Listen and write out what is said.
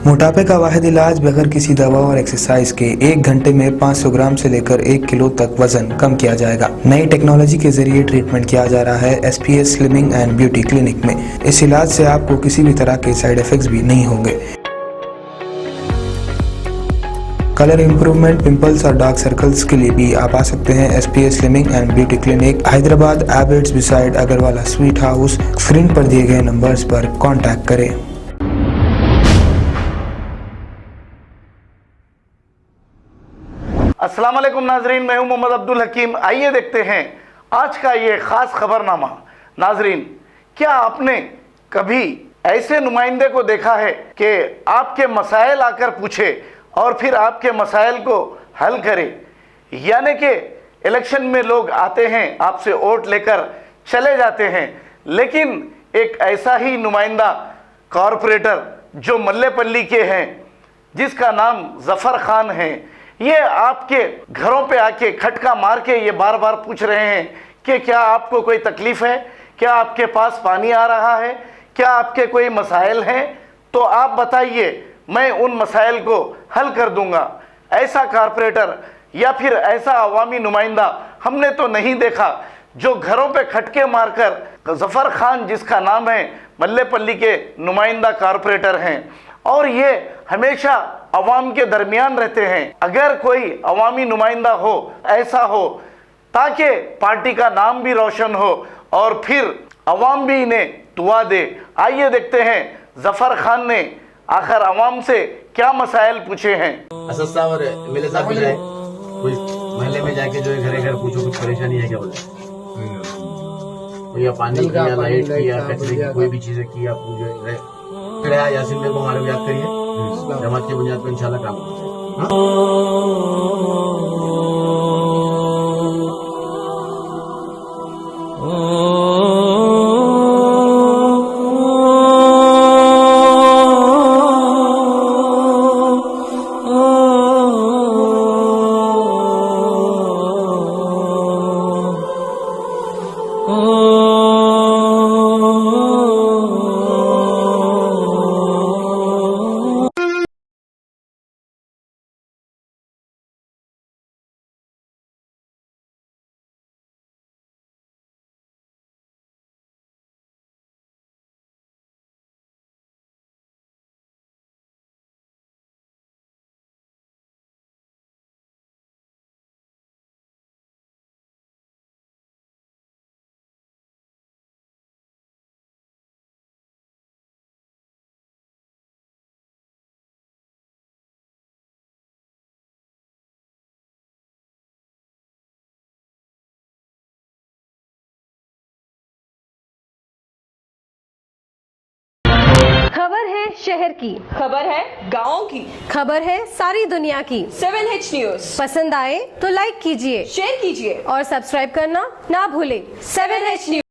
मोटापे का वाहिद इलाज बगैर किसी दवा और एक्सरसाइज के 1 घंटे में 500 ग्राम से लेकर 1 किलो तक वजन कम किया जाएगा। नई टेक्नोलॉजी के जरिए ट्रीटमेंट किया जा रहा है SPS slimming and beauty clinic में। इस इलाज से आपको किसी भी तरह के साइड इफेक्ट्स भी नहीं होंगे। कलर इंप्रूवमेंट, पिंपल्स और डार्क सर्कल्स के लिए भी आप आ सकते हैं SPS slimming and beauty clinic, Hyderabad, एबर्ट्स beside Agarwala sweet house. Screen पर दिए गए नंबर्स पर कॉन्टैक्ट करें। अस्सलाम वालेकुम नाजरीन, मैं हूं मोहम्मद अब्दुल हकीम। आइए देखते हैं आज का ये खास खबरनामा। नाजरीन, क्या आपने कभी ऐसे नुमाइंदे को देखा है कि आपके मसाइल आकर पूछे और फिर आपके मसाइल को हल करे? यानी कि इलेक्शन में लोग आते हैं, आपसे वोट लेकर चले जाते हैं, लेकिन एक ऐसा ही नुमाइंदा कॉरपोरेटर जो मल्लेपल्ली के हैं, जिसका नाम जफर खान है, ये आपके घरों पे आके खटका मार के ये बार बार पूछ रहे हैं कि क्या आपको कोई तकलीफ है, क्या आपके पास पानी आ रहा है, क्या आपके कोई मसाइल हैं, तो आप बताइए, मैं उन मसाइल को हल कर दूंगा। ऐसा कारपोरेटर या फिर ऐसा अवामी नुमाइंदा हमने तो नहीं देखा जो घरों पे खटके मारकर, जफर खान जिसका नाम है, मल्लेपल्ली के नुमाइंदा कारपोरेटर हैं और ये हमेशा अवाम के दरमियान रहते हैं। अगर कोई अवामी नुमाइंदा हो, ऐसा हो, ताकि पार्टी का नाम भी रोशन हो और फिर अवाम भी इन्हें दुआ दे। आइए देखते हैं जफर खान ने आखिर अवाम से क्या मसाइल पूछे हैं। असद साहब और मेरे साथ भी जाए, कोई महल्ले में जाके जो है घरे घर पूछो कुछ परेशानी है क्या, बोले या पानी की या लाइट की या कचरे की कोई भी चीजें की, आप जो है यासीन भाई को हमारे को याद करिए, जमात की बुनियाद पर इंशाल्लाह काम खबर है शहर की, खबर है गाँव की, खबर है सारी दुनिया की। 7H न्यूज पसंद आए तो लाइक कीजिए, शेयर कीजिए और सब्सक्राइब करना ना भूलें। 7H news.